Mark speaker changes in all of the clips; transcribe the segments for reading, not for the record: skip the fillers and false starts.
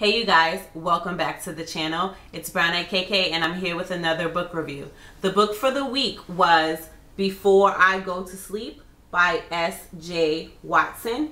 Speaker 1: Hey you guys, welcome back to the channel. It's Brown Eyed KK and I'm here with another book review. The book for the week was Before I Go to Sleep by S.J. Watson.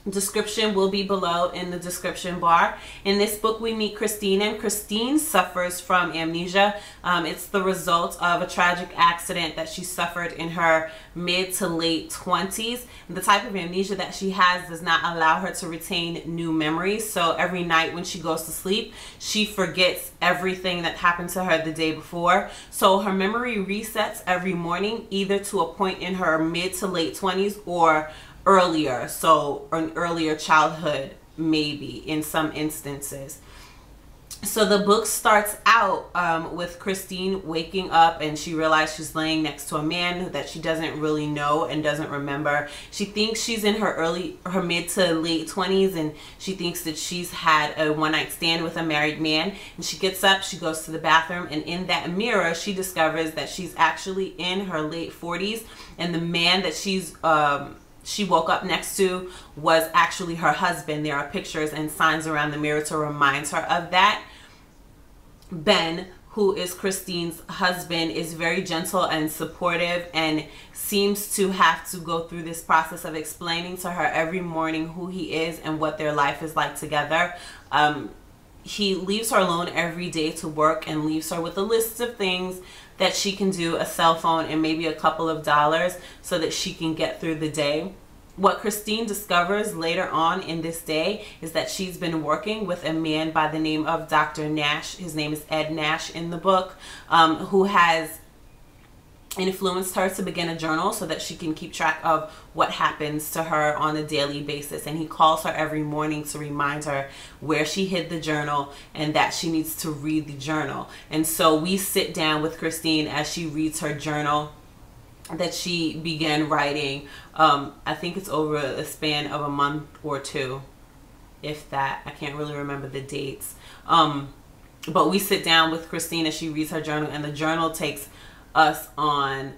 Speaker 1: Description will be below in the description bar. In this book we meet Christine, and Christine suffers from amnesia. It's the result of a tragic accident that she suffered in her mid to late 20s. The type of amnesia that she has does not allow her to retain new memories, so every night when she goes to sleep she forgets everything that happened to her the day before. So her memory resets every morning, either to a point in her mid to late 20s or earlier, so an earlier childhood maybe in some instances. So the book starts out with Christine waking up and she realizes she's laying next to a man that she doesn't really know and doesn't remember. She thinks she's in her mid to late 20s, and she thinks that she's had a one-night stand with a married man. And she gets up, she goes to the bathroom, and in that mirror she discovers that she's actually in her late 40s, and the man that she woke up next to was actually her husband. There are pictures and signs around the mirror to remind her of that. Ben, who is Christine's husband, is very gentle and supportive and seems to have to go through this process of explaining to her every morning who he is and what their life is like together. He leaves her alone every day to work and leaves her with a list of things that she can do, a cell phone and maybe a couple of dollars, so that she can get through the day. What Christine discovers later on in this day is that she's been working with a man by the name of Dr. Nash. His name is Ed Nash in the book, who has influenced her to begin a journal so that she can keep track of what happens to her on a daily basis. And he calls her every morning to remind her where she hid the journal and that she needs to read the journal. And so we sit down with Christine as she reads her journal that she began writing. I think it's over a span of a month or two, if that. I can't really remember the dates. But we sit down with Christine as she reads her journal, and the journal takes us on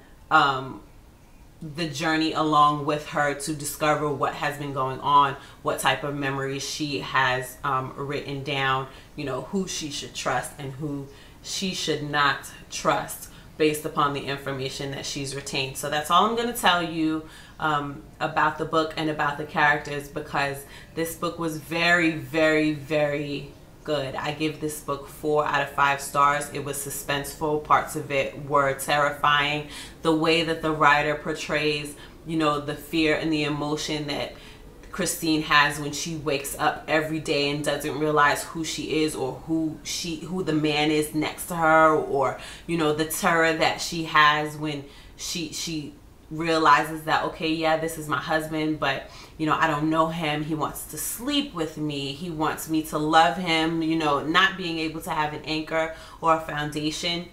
Speaker 1: the journey along with her to discover what has been going on, what type of memories she has written down, you know, who she should trust and who she should not trust based upon the information that she's retained. So that's all I'm going to tell you about the book and about the characters, because this book was very, very, very good. I give this book 4 out of 5 stars. It was suspenseful. Parts of it were terrifying. The way that the writer portrays, you know, the fear and the emotion that Christine has when she wakes up every day and doesn't realize who she is or who the man is next to her, or, you know, the terror that she has when she realizes that, okay, yeah, this is my husband, but, you know, I don't know him. He wants to sleep with me. He wants me to love him, you know, not being able to have an anchor or a foundation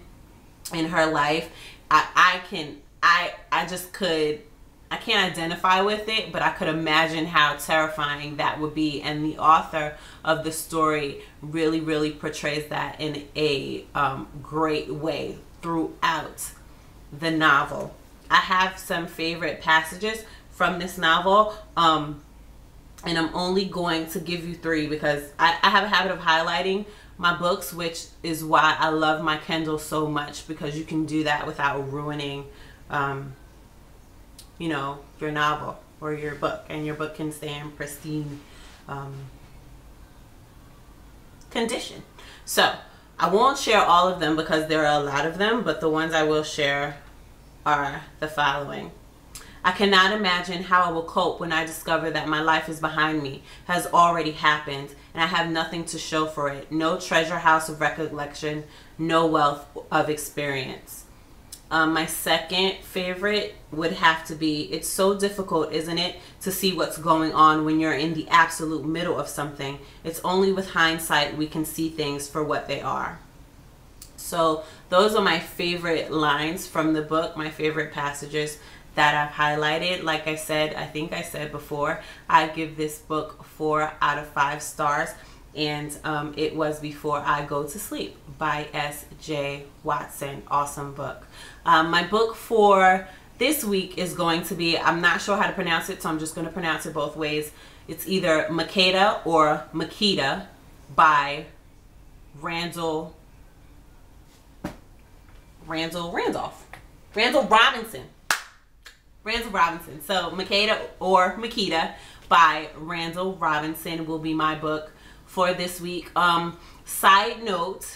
Speaker 1: in her life. I can't identify with it, but I could imagine how terrifying that would be. And the author of the story really, really portrays that in a great way throughout the novel. I have some favorite passages from this novel, and I'm only going to give you 3 because I have a habit of highlighting my books, which is why I love my Kindle so much, because you can do that without ruining you know, your novel or your book, and your book can stay in pristine condition. So I won't share all of them because there are a lot of them, but the ones I will share are the following. I cannot imagine how I will cope when I discover that my life is behind me, has already happened, and I have nothing to show for it. No treasure house of recollection, no wealth of experience. My second favorite would have to be, it's so difficult, isn't it, to see what's going on when you're in the absolute middle of something. It's only with hindsight we can see things for what they are. So those are my favorite lines from the book, my favorite passages that I've highlighted. Like I said, I think I said before, I give this book 4 out of 5 stars. And it was Before I Go to Sleep by S.J. Watson. Awesome book. My book for this week is going to be, I'm not sure how to pronounce it, so I'm just going to pronounce it both ways. It's either Makeda or Makeda, by Randall Robinson. So Makeda by Randall Robinson will be my book for this week. Side note,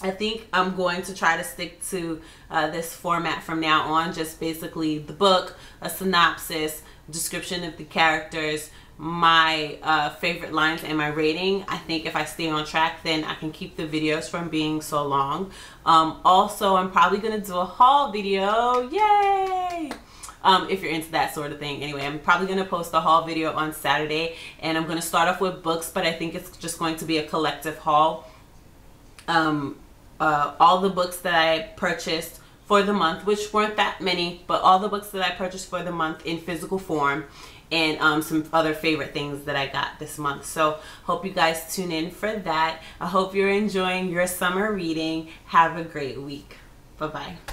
Speaker 1: I think I'm going to try to stick to this format from now on. Just basically the book, a synopsis, description of the characters, my favorite lines, and my rating. I think if I stay on track, then I can keep the videos from being so long. Also, I'm probably going to do a haul video. Yay! If you're into that sort of thing. Anyway, I'm probably going to post a haul video on Saturday, and I'm going to start off with books, but I think it's just going to be a collective haul. All the books that I purchased for the month, which weren't that many, but all the books that I purchased for the month in physical form, and some other favorite things that I got this month. So hope you guys tune in for that. I hope you're enjoying your summer reading. Have a great week. Bye-bye.